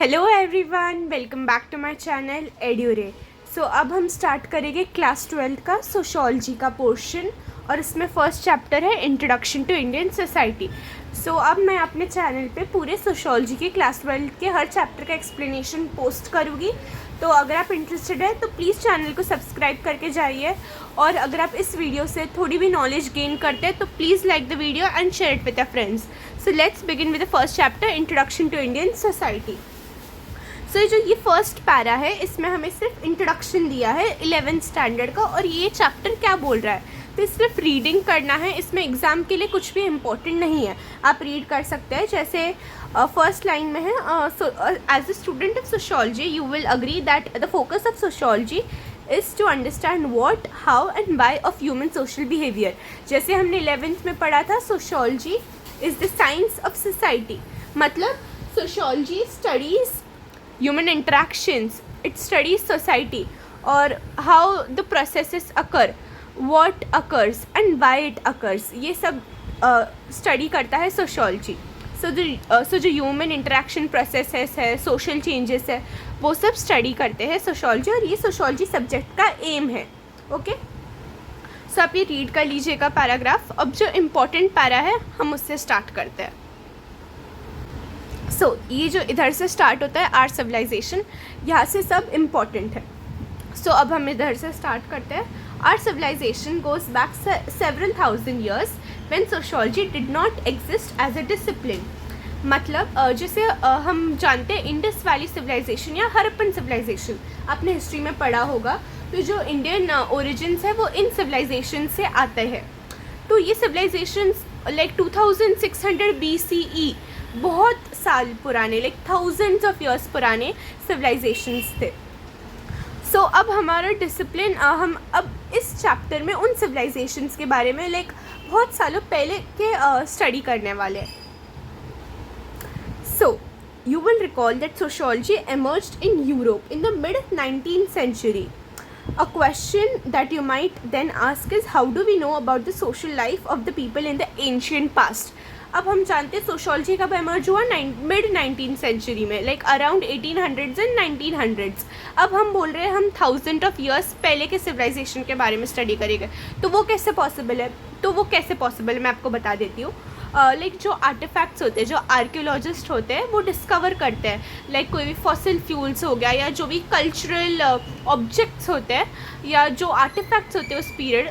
Hello everyone, welcome back to my channel एड्यूरे। So अब हम स्टार्ट करेंगे क्लास 12 का सोशोलॉजी का पोर्शन और इसमें फर्स्ट चैप्टर है इंट्रोडक्शन टू इंडियन सोसाइटी। सो अब मैं अपने चैनल पे पूरे सोशोलॉजी के क्लास 12 के हर चैप्टर का एक्सप्लेनेशन पोस्ट करूँगी। तो अगर आप इंटरेस्टेड है तो प्लीज़ चैनल को सब्सक्राइब करके जाइए, और अगर आप इस वीडियो से थोड़ी भी नॉलेज गेन करते हैं तो please like the video and share it with your friends. So let's begin with the first chapter introduction to Indian society. So जो ये फर्स्ट पैरा है इसमें हमें सिर्फ इंट्रोडक्शन दिया है 11th स्टैंडर्ड का, और ये चैप्टर क्या बोल रहा है तो सिर्फ रीडिंग करना है। इसमें एग्ज़ाम के लिए कुछ भी इम्पोर्टेंट नहीं है, आप रीड कर सकते हैं। जैसे फर्स्ट लाइन में है, as a student of sociology you will agree that the focus of sociology is to understand what, how and why of human social behaviour. जैसे हमने 11th में पढ़ा था, sociology is the science of society, मतलब sociology studies human interactions, it studies society or how the processes occur, what occurs and why it occurs, ये सब study करता है सोशोलॉजी। सो जो ह्यूमन इंटरेक्शन प्रोसेसेस है, सोशल चेंजेस है, वो सब स्टडी करते हैं सोशोलॉजी, और ये सोशोलॉजी सब्जेक्ट का एम है। ओके, सो आप ये रीड कर लीजिएगा पैराग्राफ। अब जो इम्पोर्टेंट पैरा है हम उससे स्टार्ट करते हैं। ये जो इधर से स्टार्ट होता है, आर सिविलाइजेशन, यहाँ से सब इम्पॉर्टेंट है। अब हम इधर से स्टार्ट करते हैं। Our civilization goes back several thousand years when sociology did not exist as a discipline। मतलब जैसे हम जानते हैं इंडस वैली सिविलाइजेशन या हरप्पन सिविलाइजेशन, आपने हिस्ट्री में पढ़ा होगा। तो जो इंडियन ओरिजिन्स है वो इन सिविलाइजेशन से आते हैं। तो ये सिविलाइजेशन लाइक 2600 BCE, बहुत साल पुराने, लाइक थाउजेंड्स ऑफ ईयर्स पुराने सिविलाइजेशंस थे। अब हमारा डिसिप्लिन, हम अब इस चैप्टर में उन सिविलाइजेशंस के बारे में लाइक बहुत सालों पहले के स्टडी करने वाले हैं। You will recall that sociology emerged in Europe in the mid-19th century. A question that you might then ask is, how do we know about the social life of the people in the ancient past? अब हम जानते हैं sociology कब emerge हुआ, mid-19th century में, like around 1800s and 1900s। अब हम बोल रहे हैं हम 1000 ऑफ ईयर्स पहले के सिविलाइजेशन के बारे में स्टडी करेंगे। तो वो कैसे पॉसिबल है, मैं आपको बता देती हूँ। लाइक जो आर्टिफैक्ट्स होते हैं, जो आर्कियोलॉजिस्ट होते हैं वो डिस्कवर करते हैं, लाइक कोई भी फॉसिल फ्यूल्स हो गया, या जो भी कल्चरल ऑब्जेक्ट्स होते हैं, या जो आर्टिफैक्ट्स होते हैं उस पीरियड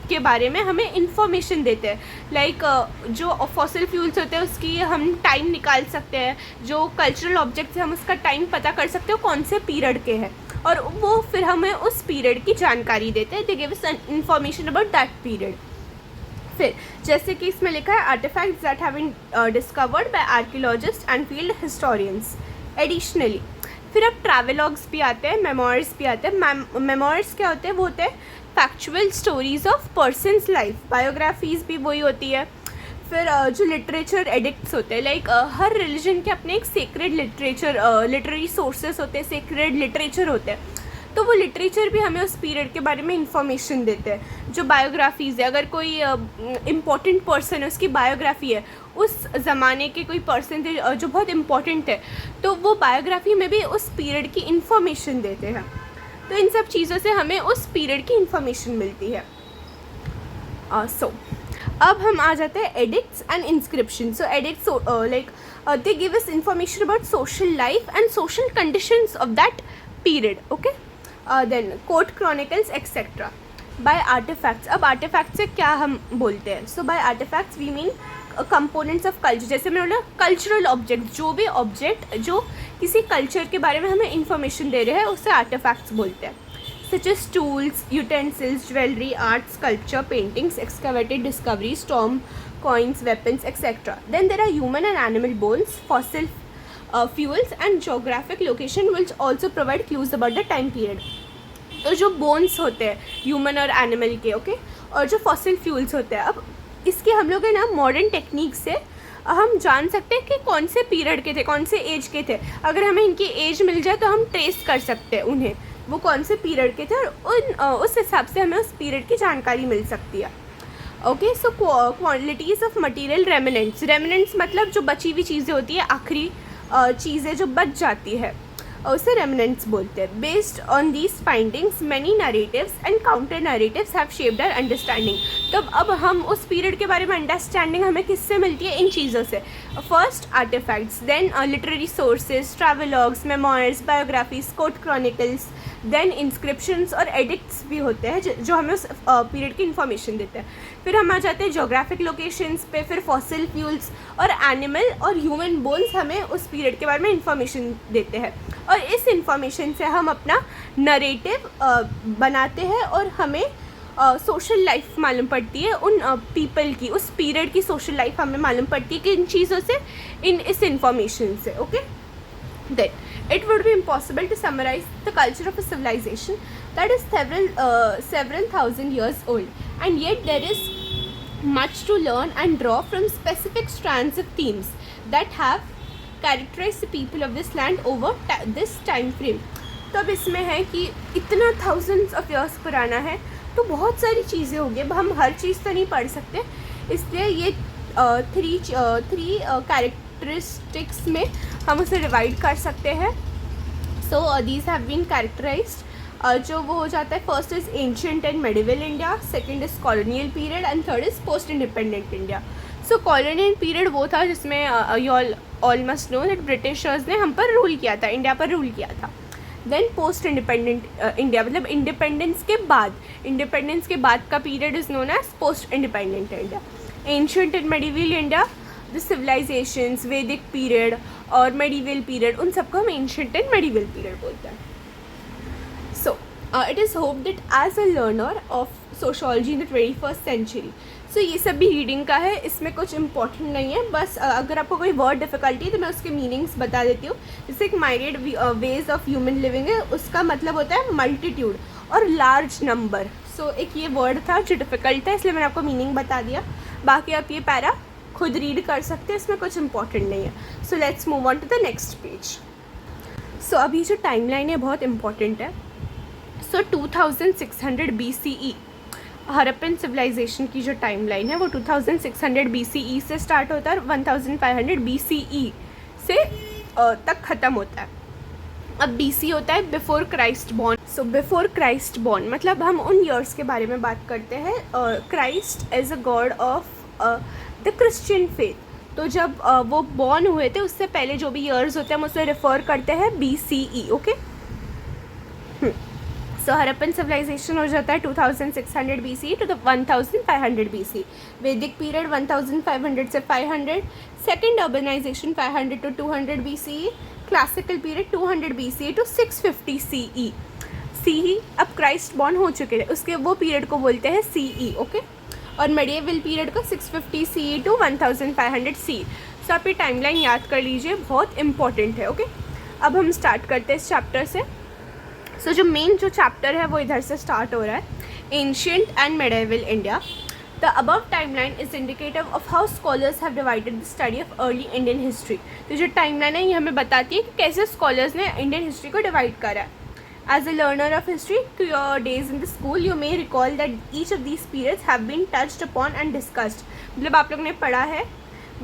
के बारे में हमें इंफॉर्मेशन देते हैं। लाइक जो फॉसिल फ्यूल्स होते हैं उसकी हम टाइम निकाल सकते हैं, जो कल्चरल ऑब्जेक्ट्स हैं हम उसका टाइम पता कर सकते हो कौन से पीरियड के हैं, और वो फिर हमें उस पीरियड की जानकारी देते हैं। They give us information about that period. फिर जैसे कि इसमें लिखा है, artifacts that have been discovered by archaeologist and field historians. Additionally फिर अब ट्रैवलॉग्स भी आते हैं, मेमोइर्स भी आते हैं। मेमोइर्स क्या होते हैं, वो होते हैं factual stories of persons life. Biographies भी वही होती है। फिर जो लिटरेचर एडिक्ट्स होते हैं, लाइक हर रिलीजन के अपने एक सेक्रेड लिटरेचर, लिटरेरी सोर्सेस होते हैं, सेक्रेड लिटरेचर होते हैं। तो वो लिटरेचर भी हमें उस पीरियड के बारे में इंफॉर्मेशन देते हैं। जो बायोग्राफीज़ है, अगर कोई इम्पॉर्टेंट पर्सन है, उसकी बायोग्राफी है, उस ज़माने के कोई पर्सन थे जो बहुत इम्पॉर्टेंट है, तो वो बायोग्राफी में भी उस पीरियड की इंफॉर्मेशन देते हैं। तो इन सब चीज़ों से हमें उस पीरियड की इंफॉर्मेशन मिलती है। अब हम आ जाते हैं edicts and inscription. Edicts like they give us information about social life and social conditions of that period. Okay, then court chronicles etcetera. By artifacts, अब आर्टिफैक्ट से क्या हम बोलते हैं? By artifacts we mean components of culture. जैसे मैंने बोला cultural object, जो भी ऑब्जेक्ट जो किसी कल्चर के बारे में हमें इंफॉर्मेशन दे रहे हैं उसे आर्टिफैक्ट्स बोलते हैं। such as tools, utensils, jewelry, art, sculpture, paintings, excavated discoveries, tomb, coins, weapons, etc. Then there are human and animal bones, fossil fuels and geographic location which also provide clues about the time period. तो जो bones होते हैं human और animal के, okay, और जो fossil fuels होते हैं, अब इसके हम लोग है ना मॉडर्न टेक्निक से हम जान सकते हैं कि कौन से पीरियड के थे, कौन से एज के थे। अगर हमें इनकी एज मिल जाए तो हम ट्रेस कर सकते हैं उन्हें, वो कौन से पीरियड के थे, और उस हिसाब से हमें उस पीरियड की जानकारी मिल सकती है। Okay, qualities of material remnants. Remnants मतलब जो बची हुई चीज़ें होती है, आखिरी चीज़ें जो बच जाती है उसे रेमिनेंट्स बोलते हैं. Based on these findings many narratives and counter narratives have shaped our understanding. तो अब हम उस पीरियड के बारे में अंडरस्टैंडिंग हमें किससे मिलती है? इन चीज़ों से. First artefacts, then literary sources, travelogues, memoirs, biographies, court chronicles, then inscriptions और एडिक्ट्स भी होते हैं जो हमें उस पीरियड की इन्फॉर्मेशन देते हैं. फिर हम आ जाते हैं जोग्राफिक लोकेशंस पे, फिर फॉसिल फ्यूल्स और एनिमल और ह्यूमन बोन्स हमें उस पीरियड के बारे में इन्फॉर्मेशन देते हैं. और इस इन्फॉर्मेशन से हम अपना नरेटिव बनाते हैं और हमें सोशल लाइफ मालूम पड़ती है उन पीपल की, उस पीरियड की सोशल लाइफ हमें मालूम पड़ती है कि इन चीज़ों से, इस इन्फॉर्मेशन से. Okay, then it would be impossible to summarize the culture of a civilization that is several thousand years old, and yet there is much to learn and draw from specific strands of themes that have characterized the people of this land over this time frame. तो अब इसमें है कि इतना thousands of years पुराना है तो बहुत सारी चीज़ें होंगी. अब हम हर चीज़ तो नहीं पढ़ सकते, इसलिए ये थ्री कैरेक्टरिस्टिक्स में हम उसे डिवाइड कर सकते हैं. So these have been characterized. जो वो हो जाता है, first is ancient and medieval India, second is colonial period and third is post independent India. So colonial period वो था जिसमें you all must know that Britishers ने हम पर रूल किया था, इंडिया पर रूल किया था. देन पोस्ट इंडिपेंडेंट इंडिया, मतलब इंडिपेंडेंस के बाद का period is known as post independent India. Ancient and medieval India, the civilisations, Vedic period और मेडिवल पीरियड, उन सबको हम एंशिएंट एंड मेडिवल पीरियड बोलते हैं. So it is hope that as a learner of sociology in the 21st century, so ये सब भी reading का है, इसमें कुछ इंपॉर्टेंट नहीं है. बस अगर आपको कोई वर्ड डिफ़िकल्टी है तो मैं उसके मीनिंग्स बता देती हूँ. जैसे एक myriad ways of human living है, उसका मतलब होता है मल्टीट्यूड और लार्ज नंबर. सो एक ये वर्ड था जो डिफ़िकल्ट था, इसलिए मैंने आपको मीनिंग बता दिया. बाकी आप ये पैरा खुद रीड कर सकते हैं, इसमें कुछ इंपॉर्टेंट नहीं है. So let's move on to the next page. So अभी जो टाइमलाइन है बहुत इंपॉर्टेंट है. सो 2600 BCE हरप्पन सिविलाइजेशन की जो टाइमलाइन है वो 2600 BCE से स्टार्ट होता है और 1500 BCE से तक ख़त्म होता है. अब BC होता है before Christ born. So before Christ born मतलब हम उन ईयर्स के बारे में बात करते हैं. Christ as a God of the Christian faith. तो जब वो बॉर्न हुए थे उससे पहले जो भी ईयर्स होते हैं हम उसे रेफ़र करते हैं BCE. Okay, so Harappan civilization हो जाता है 2600 BCE to 1500 BC. Vedic period 1500 से 500. Second urbanization 500 to 200 BCE. Classical period 200 BCE to 650 CE. अब क्राइस्ट बॉर्न हो चुके थे उसके वो पीरियड को बोलते हैं CE. ओके, और मेडिएवल पीरियड को 650 CE टू 1500 CE. सो आप ये टाइमलाइन याद कर लीजिए, बहुत इंपॉर्टेंट है. ओके, अब हम स्टार्ट करते हैं इस चैप्टर से. सो जो मेन जो चैप्टर है वो इधर से स्टार्ट हो रहा है, ancient and medieval India. The above timeline is indicative of how scholars have divided the study of early Indian history. तो जो टाइमलाइन है ये हमें बताती है कि कैसे स्कॉलर्स ने इंडियन हिस्ट्री को डिवाइड करा है. As a learner of history to your days in the school, you may recall that each of these periods have been touched upon and discussed. मतलब आप लोग ने पढ़ा है,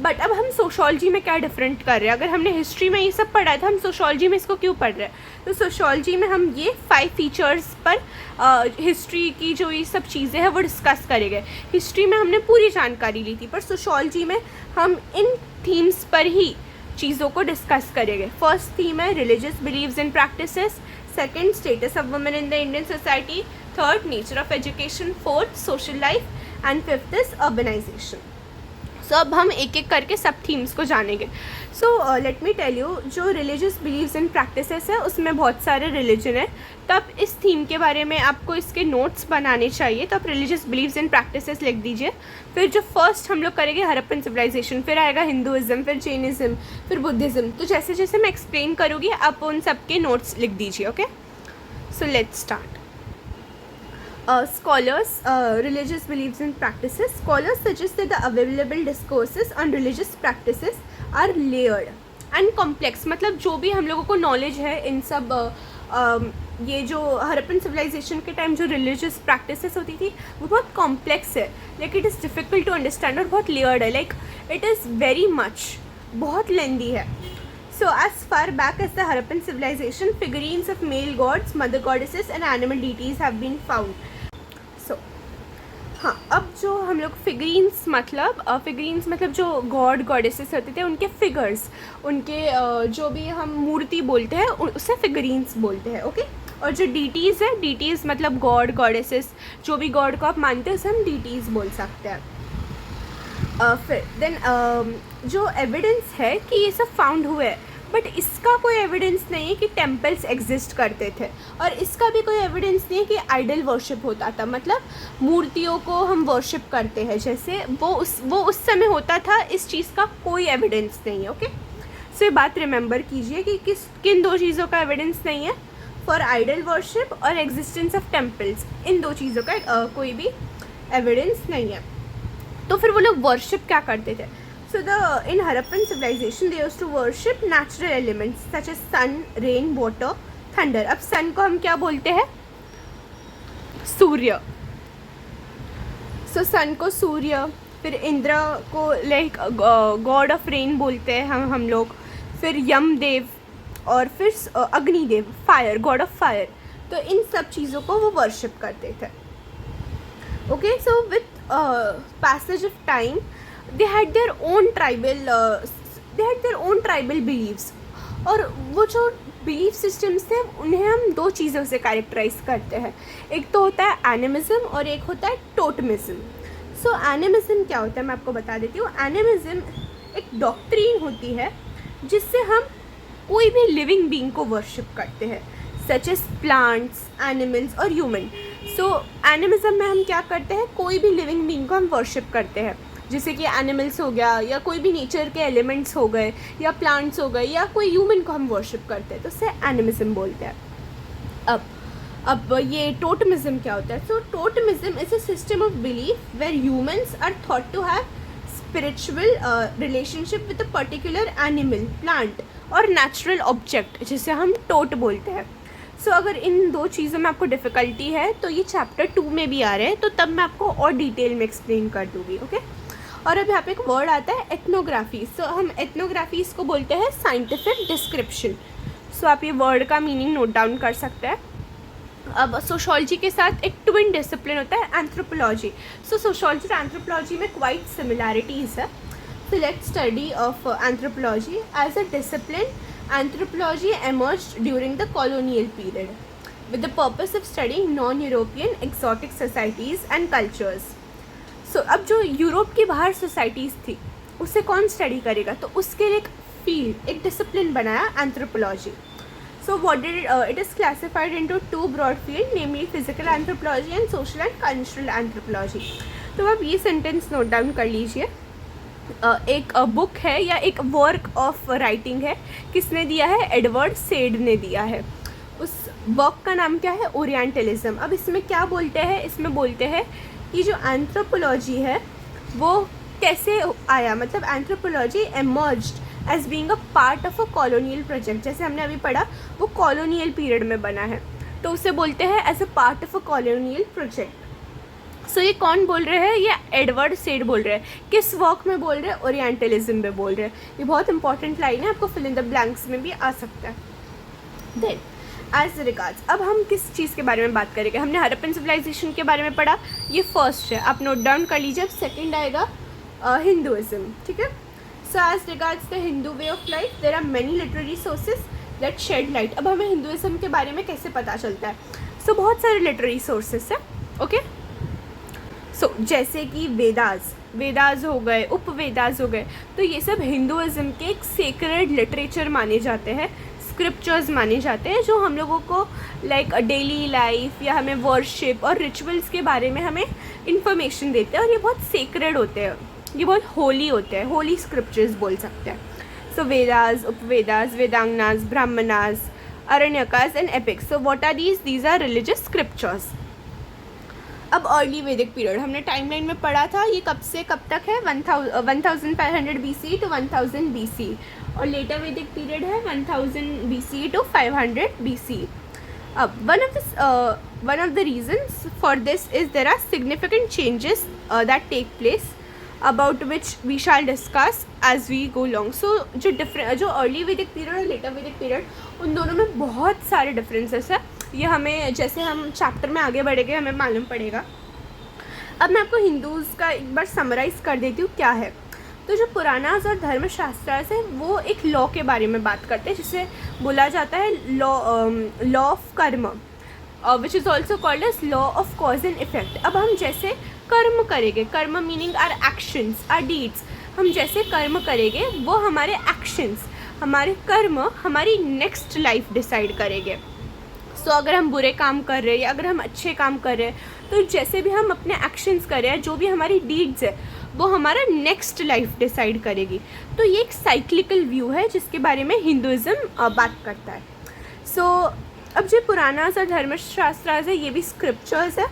बट अब हम सोशोलॉजी में क्या डिफरेंट कर रहे हैं. अगर हमने हिस्ट्री में ये सब पढ़ा है तो हम सोशोलॉजी में इसको क्यों पढ़ रहे हैं. तो सोशोलॉजी में हम ये 5 फीचर्स पर हिस्ट्री की जो ये सब चीज़ें हैं वो डिस्कस करेंगे. हिस्ट्री में हमने पूरी जानकारी ली थी, पर सोशोलॉजी में हम इन थीम्स पर ही चीज़ों को डिस्कस करेंगे. फर्स्ट थीम है religious beliefs and practices. Second, status of women in the Indian society. Third, nature of education. Fourth, social life. And fifth is urbanization. So अब हम एक एक करके सब थीम्स को जानेंगे. So let me tell you, जो रिलीजियस बिलीव्स एंड प्रैक्टिसेस है उसमें बहुत सारे रिलीजन है. तब इस थीम के बारे में आपको इसके नोट्स बनाने चाहिए. तो आप रिलीजियस बिलीव्स एंड प्रैक्टिसेस लिख दीजिए. फिर जो फर्स्ट हम लोग करेंगे हरप्पन सिविलाइजेशन, फिर आएगा हिंदुइज्म, फिर जैनिज़्म, फिर बुद्धिज़्म. तो जैसे जैसे मैं एक्सप्लेन करूँगी आप उन सब के नोट्स लिख दीजिए. Okay, so let's start. Scholars, religious beliefs and practices. Scholars suggest that the available discourses on religious practices are layered and complex. मतलब जो भी हम लोगों को नॉलेज है इन सब ये जो हरप्पन सिविलाइजेशन के टाइम जो रिलीजियस प्रैक्टिसेस होती थी वो बहुत कॉम्प्लेक्स है, like it is difficult to understand और बहुत लेयर्ड है. Like it is very much, बहुत लेंदी है. So as far back as the Harappan civilization, figurines of male gods, mother goddesses and animal deities have been found. So हाँ, अब जो हम लोग फिगरीन्स मतलब जो गॉड गॉडेसेस होते थे उनके फिगर्स, उनके जो भी हम मूर्ति बोलते हैं उसे फिगरीन्स बोलते हैं, ओके। और जो डीटीज़ है, डीटीज़ मतलब गॉड गॉडेसेस, जो भी गॉड को आप मानते हैं उसे हम डीटीज़ बोल सकते हैं। फिर देन जो एविडेंस है कि ये सब फाउंड हुए हैं, बट इसका कोई एविडेंस नहीं है कि टेम्पल्स एग्जिस्ट करते थे, और इसका भी कोई एविडेंस नहीं है कि आइडल वर्शिप होता था, मतलब मूर्तियों को हम वर्शिप करते हैं जैसे वो उस समय होता था, इस चीज़ का कोई एविडेंस नहीं है, ओके। सो ये बात रिमेंबर कीजिए कि किन दो चीज़ों का एविडेंस नहीं है, फॉर आइडल वर्शिप और एग्जिस्टेंस ऑफ टेम्पल्स, इन दो चीज़ों का कोई भी एविडेंस नहीं है। तो फिर वो लोग वर्शिप क्या करते थे? So in Harappan civilization they used to worship natural elements such as sun, rain, water, thunder. अब sun को हम क्या बोलते हैं? सूर्य। So sun को सूर्य, फिर इंद्र को लाइक गॉड ऑफ रेन बोलते हैं हम लोग, फिर यमदेव और फिर Agnidev, fire, God of fire. तो इन सब चीज़ों को वो वर्शिप करते थे, okay. So with passage of time they had their own tribal beliefs, और वो जो बिलीफ सिस्टम्स थे उन्हें हम दो चीज़ों से कैरेक्टराइज करते हैं, एक तो होता है एनिमिज्म और एक होता है टोटमिज्म। सो एनिमिज्म क्या होता है मैं आपको बता देती हूँ। एनिमिज्म एक डॉक्ट्रीन होती है जिससे हम कोई भी लिविंग बीइंग को वर्शिप करते हैं, सच एज प्लांट्स, एनिमल्स और ह्यूमन। सो एनिमिज्म में हम क्या करते हैं, कोई भी लिविंग बीइंग को हम वर्शिप करते हैं, जैसे कि एनिमल्स हो गया या कोई भी नेचर के एलिमेंट्स हो गए या प्लांट्स हो गए या कोई ह्यूमन को हम वर्शिप करते हैं, तो उससे एनिमिज्म बोलते हैं। अब ये टोटमिज्म क्या होता है? So totemism is a system of belief where humans are thought to have spiritual relationship with a particular animal, plant और नेचुरल ऑब्जेक्ट, जिसे हम टोट बोलते हैं। सो अगर इन दो चीज़ों में आपको डिफ़िकल्टी है तो ये चैप्टर 2 में भी आ रहे हैं, तो तब मैं आपको और डिटेल में एक्सप्लेन कर दूँगी, ओके। और अब यहाँ पे एक वर्ड आता है एथनोग्राफी। सो हम एथनोग्राफी इसको बोलते हैं साइंटिफिक डिस्क्रिप्शन। सो आप ये वर्ड का मीनिंग नोट डाउन कर सकते हैं। अब सोशोलॉजी के साथ एक ट्विन डिसिप्लिन होता है एंथ्रोपोलॉजी। सो सोशोलॉजी और एंथ्रोपोलॉजी में क्वाइट सिमिलैरिटीज़ है। So let's study of anthropology as a discipline. Anthropology emerged during the colonial period with the purpose of studying non-European exotic societies and cultures. So अब जो Europe की बाहर societies थी उसे कौन स्टडी करेगा, तो उसके लिए एक फील्ड, एक डिसिप्लिन बनाया anthropology. So what did it is classified into two broad fields, namely physical anthropology and social and cultural anthropology. तो आप ये सेंटेंस नोट डाउन कर लीजिए। एक बुक है या एक वर्क ऑफ राइटिंग है, किसने दिया है? एडवर्ड सेड ने दिया है। उस वर्क का नाम क्या है? ओरिएंटलिज्म। अब इसमें क्या बोलते हैं? इसमें बोलते हैं कि जो एंथ्रोपोलॉजी है वो कैसे आया, मतलब anthropology emerged as being a part of a colonial project, जैसे हमने अभी पढ़ा वो कॉलोनियल पीरियड में बना है, तो उसे बोलते हैं as a part of a colonial project. So ये कौन बोल रहे हैं? ये एडवर्ड सेड बोल रहे हैं। किस वर्क में बोल रहे हैं? ओरिएंटलिज्म में बोल रहे हैं। ये बहुत इंपॉर्टेंट लाइन है, आपको फिल इन द ब्लैंक्स में भी आ सकता है। देन एज रिगार्ड्स, अब हम किस चीज़ के बारे में बात करेंगे? हमने हरप्पन सिविलाइजेशन के बारे में पढ़ा, ये फर्स्ट है, आप नोट डाउन कर लीजिए। अब सेकेंड आएगा हिंदुइज्म, ठीक है। So as regards the Hindu way of life there are many literary sources that shed light. अब हमें हिंदुइज्म के बारे में कैसे पता चलता है? सो बहुत सारे लिटरेरी सोर्सेज हैं, ओके। सो जैसे कि वेदास हो गए, उपवेदास हो गए, तो ये सब हिंदुइज्म के एक सेक्रेड लिटरेचर माने जाते हैं, स्क्रिप्चर्स माने जाते हैं, जो हम लोगों को लाइक डेली लाइफ या हमें वर्शिप और रिचुअल्स के बारे में हमें इंफॉर्मेशन देते हैं, और ये बहुत सेक्रेड होते हैं, ये बहुत होली होते हैं, होली स्क्रिप्चर्स बोल सकते हैं। So Vedas, Upavedas, Vedangas, Brahmanas, Aranyakas and epics. So what are these are religious scriptures. अब अर्ली वैदिक पीरियड हमने टाइमलाइन में पढ़ा था, ये कब से कब तक है? 1500 BC to 1000 BC, और लेटर वैदिक पीरियड है 1000 BC to 500 BC. One of the reasons for this is there are significant changes that take place about which we shall discuss as we go along. So जो early Vedic period और letter वैदिक period उन दोनों में बहुत सारे differences है. ये हमें जैसे हम चैप्टर में आगे बढ़ेंगे हमें मालूम पड़ेगा. अब मैं आपको हिंदूज़ का एक बार समराइज़ कर देती हूँ क्या है. तो जो पुराणास और धर्मशास्त्र है वो एक लॉ के बारे में बात करते हैं जिसे बोला जाता है law of karma, which is also called as law of cause and effect. अब हम जैसे कर्म करेंगे, karma meaning are actions, are deeds, हम जैसे कर्म करेंगे वो हमारे एक्शंस, हमारे कर्म हमारी नेक्स्ट लाइफ डिसाइड करेंगे. सो अगर हम बुरे काम कर रहे हैं या अगर हम अच्छे काम कर रहे हैं तो जैसे भी हम अपने एक्शंस कर रहे हैं, जो भी हमारी डीड्स है वो हमारा नेक्स्ट लाइफ डिसाइड करेगी. तो ये एक साइक्लिकल व्यू है जिसके बारे में हिंदुज़म बात करता है. सो अब जो पुराणास और धर्मशास्त्र है ये भी स्क्रिप्चर्स है.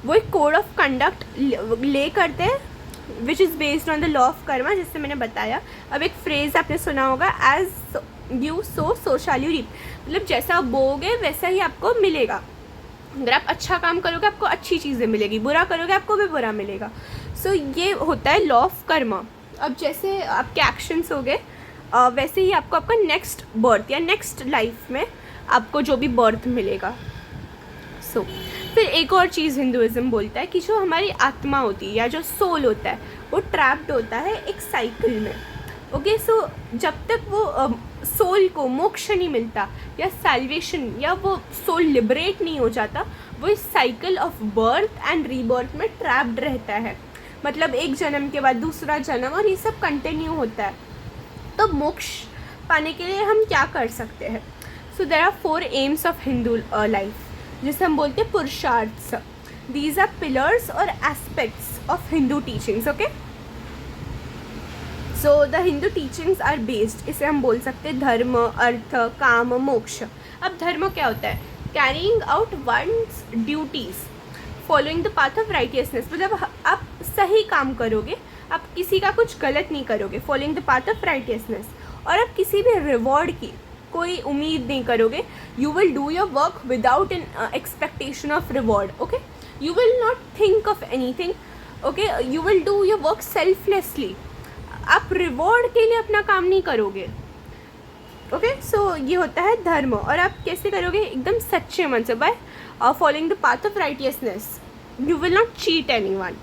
वो एक कोड ऑफ कंडक्ट ले करते हैं which is based on the law of karma, जिससे मैंने बताया. अब एक फ्रेज़ आपने सुना होगा, as you sow shall you reap, मतलब जैसा आप बोओगे वैसा ही आपको मिलेगा. अगर आप अच्छा काम करोगे आपको अच्छी चीज़ें मिलेगी, बुरा करोगे आपको भी बुरा मिलेगा. सो ये होता है लॉ ऑफ कर्मा. अब जैसे आपके एक्शंस हो गए वैसे ही आपको आपका नेक्स्ट बर्थ या नेक्स्ट लाइफ में आपको जो भी बर्थ मिलेगा. सो फिर एक और चीज़ हिंदुइज्म बोलता है कि जो हमारी आत्मा होती है या जो सोल होता है वो ट्रैप्ड होता है एक साइकिल में. ओके, सो जब तक वो सोल को मोक्ष नहीं मिलता या सैल्वेशन या वो सोल लिबरेट नहीं हो जाता, वो इस cycle of birth and rebirth में ट्रैप्ड रहता है. मतलब एक जन्म के बाद दूसरा जन्म और ये सब कंटिन्यू होता है. तो मोक्ष पाने के लिए हम क्या कर सकते हैं. So there are 4 aims of Hindu life जिसे हम बोलते हैं पुरुषार्थ्स. दीज आर पिलर्स और aspects of Hindu teachings. Okay, so the Hindu teachings are based, इसे हम बोल सकते हैं धर्म, अर्थ, काम, मोक्ष. अब धर्म क्या होता है? Carrying out one's duties, following the path of righteousness, मतलब आप सही काम करोगे, आप किसी का कुछ गलत नहीं करोगे, following the path of righteousness. और आप किसी भी रिवॉर्ड की कोई उम्मीद नहीं करोगे. You will do your work without an expectation of reward. Okay, you will not think of anything. Okay, you will do your work selflessly. आप रिवॉर्ड के लिए अपना काम नहीं करोगे. ओके, सो ये होता है धर्म. और आप कैसे करोगे? एकदम सच्चे मन से, by following the path of righteousness. You will not cheat anyone.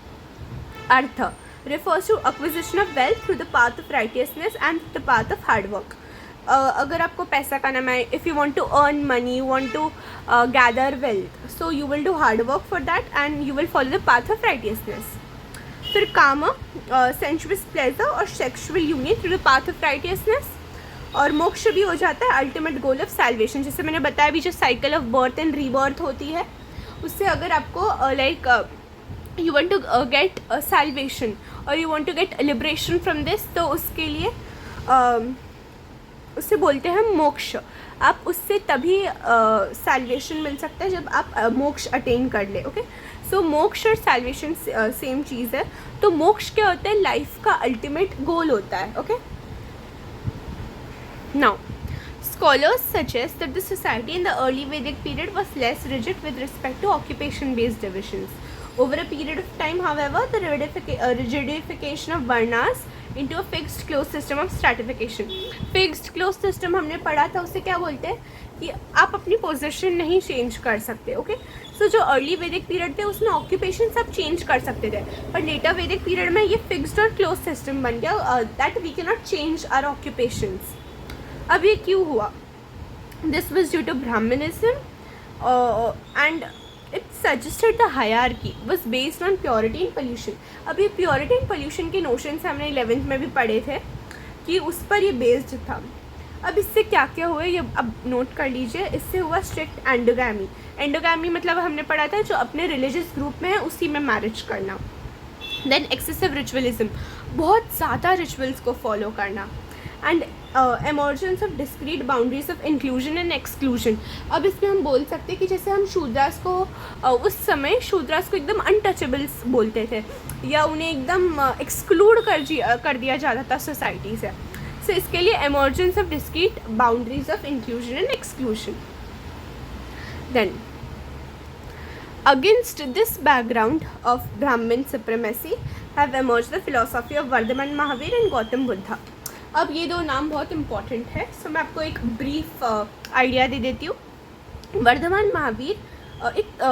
Earth refers to acquisition of wealth through the path of righteousness and the path of hard work. अगर आपको पैसा कमाना है, if you want to earn money, you want to gather wealth, so you will do hard work for that and you will follow the path of righteousness. फिर काम, sensuous pleasure और sexual union through the path of righteousness. और मोक्ष भी हो जाता है ultimate goal of salvation. जैसे मैंने बताया भी, जो cycle of birth and rebirth होती है उससे अगर आपको like you want to get salvation or you want to get liberation from this, तो उसके लिए उससे बोलते हैं मोक्ष. आप उससे तभी सैल्वेशन मिल सकता है जब आप मोक्ष अटेन कर ले. ओके, सो मोक्ष और सैल्वेशन सेम चीज़ है. तो मोक्ष क्या होता है? लाइफ का अल्टीमेट गोल होता है. Okay, now scholars suggest that the society in the early Vedic period was less rigid with respect to occupation-based divisions. Over a period of time, however, the rigidification of varnas into a fixed closed system of stratification. Fixed closed system हमने पढ़ा था, उसे क्या बोलते हैं कि आप अपनी पोजीशन नहीं चेंज कर सकते. ओके, सो जो अर्ली वैदिक पीरियड थे उसमें ऑक्यूपेशन आप चेंज कर सकते थे, पर लेटर वैदिक पीरियड में ये फिक्स्ड और क्लोज सिस्टम बन गया that we can not change our occupations. अब ये क्यों हुआ? This was due to Brahmanism and it suggested the hierarchy was based on purity and pollution. अब ये प्योरिटी एंड पोल्यूशन के नोशन से हमने 11th में भी पढ़े थे कि उस पर ये बेस्ड था. अब इससे क्या क्या हुआ ये अब नोट कर लीजिए. इससे हुआ स्ट्रिक्ट एंडोगैमी. एंडोगैमी मतलब हमने पढ़ा था जो अपने रिलीजियस ग्रुप में है उसी में मैरिज करना. देन एक्सेसिव रिचुअलिज्म, बहुत ज़्यादा रिचुअल्स को फॉलो करना. And emergence of discrete boundaries of inclusion and exclusion. अब इसमें हम बोल सकते हैं कि जैसे हम शूद्रास को उस समय शूद्रास को एकदम अनटचेबल्स बोलते थे या उन्हें एकदम एक्सक्लूड कर दिया जाता था सोसाइटी से. सो इसके लिए emergence of discrete boundaries of inclusion and exclusion. Then against this background of Brahmin supremacy, have emerged the philosophy of Vardhaman Mahavir and Gautam Buddha. अब ये दो नाम बहुत इम्पॉर्टेंट है, सो मैं आपको एक ब्रीफ आइडिया दे देती हूँ. वर्धमान महावीर एक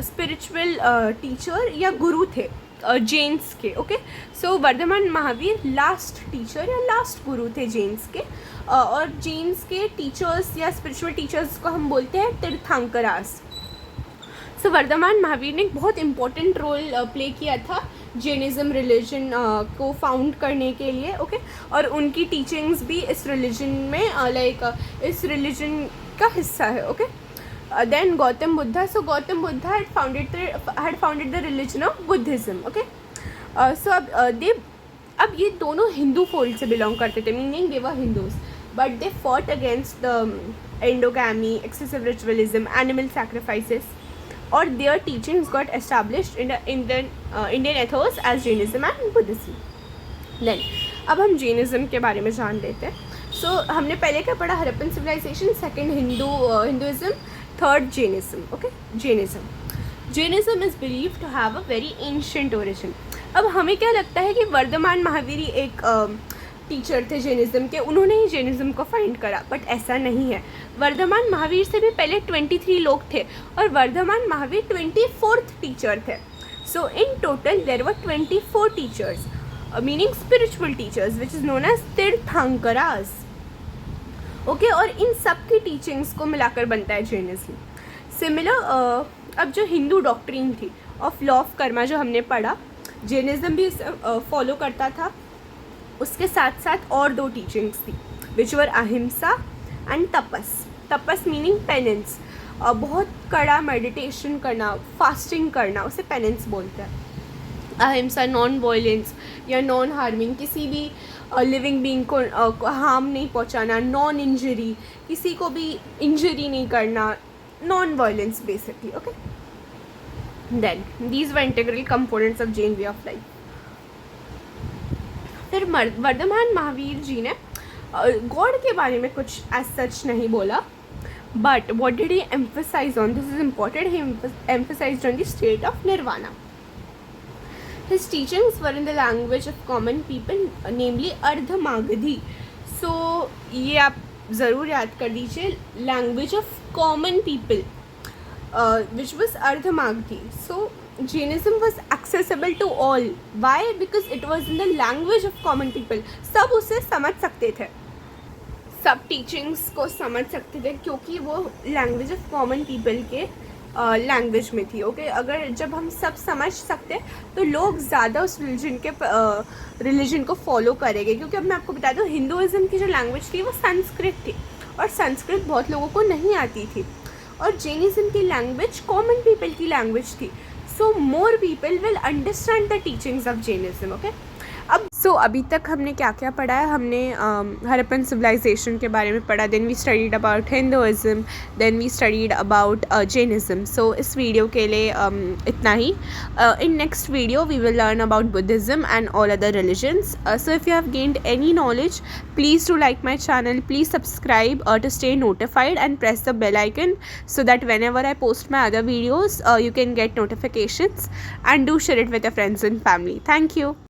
स्पिरिचुअल टीचर या गुरु थे जैन्स के. ओके, सो वर्धमान महावीर लास्ट टीचर या लास्ट गुरु थे जैन्स के. और जैन्स के टीचर्स या स्पिरिचुअल टीचर्स को हम बोलते हैं तीर्थंकरास. सो वर्धमान महावीर ने एक बहुत इम्पोर्टेंट रोल प्ले किया था जैनिज़्म रिलीजन को फाउंड करने के लिए. ओके, और उनकी टीचिंग्स भी इस रिलीजन में इस रिलीजन का हिस्सा है. Okay, then Gautam Buddha. So Gautam Buddha had founded the religion of Buddhism. Okay, so अब ये दोनों हिंदू फोल्ड से बिलोंग करते थे, meaning they were Hindus, but they fought against the endogamy, excessive ritualism, animal sacrifices, or their teachings got established in the Indian ethos as Jainism and Buddhism. Then अब हम Jainism के बारे में जान लेते हैं. सो हमने पहले क्या पढ़ा? Harappan civilization, second Hinduism, third Jainism. Okay, Jainism is believe to have a very ancient origin. अब हमें क्या लगता है कि वर्धमान महावीर एक टीचर थे जैनिज़्म के, उन्होंने ही जैनिज़्म को फाइंड करा, बट ऐसा नहीं है. वर्धमान महावीर से भी पहले 23 लोग थे और वर्धमान महावीर 24th टीचर थे. So in total there were 24 teachers, meaning spiritual teachers, which is known as Tirthankaras. Okay, और इन सब की टीचिंग्स को मिलाकर बनता है जैनिज़्म. सिमिलर अब जो हिंदू डॉक्ट्रिन थी ऑफ लॉ ऑफ कर्मा जो हमने पढ़ा, जैनिज़्म भी फॉलो करता था. उसके साथ साथ और दो टीचिंग्स थी विच वर अहिंसा एंड तपस. तपस मीनिंग पेनेंस, बहुत कड़ा मेडिटेशन करना, फास्टिंग करना, उसे पेनेंस बोलते हैं. अहिंसा नॉन वायलेंस या नॉन हार्मिंग, किसी भी लिविंग बीइंग को हार्म नहीं पहुंचाना, नॉन इंजरी, किसी को भी इंजरी नहीं करना, non violence basically. Okay, then these were integral components of Jain way of life. फिर वर्धमान महावीर जी ने गॉड के बारे में कुछ एज सच नहीं बोला, but what did he emphasise on, this is important, he emphasised on the state of nirvana. His teachings were in the language of common people, namely Ardhamagadhi. So ये आप ज़रूर याद कर दीजिए, language of common people which was Ardhamagadhi. So Jainism was accessible to all. Why? Because it was in the language of common people. सब उसे समझ सकते थे, सब टीचिंग्स को समझ सकते थे, क्योंकि वो लैंग्वेज ऑफ कॉमन पीपल के लैंग्वेज में थी. ओके, अगर जब हम सब समझ सकते तो लोग ज़्यादा उस रिलीजन को फॉलो करेंगे. क्योंकि अब मैं आपको बता दूँ, हिंदुइज्म की जो लैंग्वेज थी वो संस्कृत थी, और संस्कृत बहुत लोगों को नहीं आती थी, और जैनिज्म की लैंग्वेज कॉमन पीपल की लैंग्वेज थी. So more people will understand the teachings of Jainism. Okay, अब अभी तक हमने क्या क्या पढ़ा है? हमने हरप्पन सिविलाइजेशन के बारे में पढ़ा, then we studied about Hinduism, then we studied about Jainism. So इस वीडियो के लिए इतना ही. In next video we will learn about Buddhism and all other religions. So if you have gained any knowledge, please do like my channel, please subscribe to stay notified, and press the bell icon so that whenever I post my other videos you can get notifications, and do share it with your friends and family. Thank you.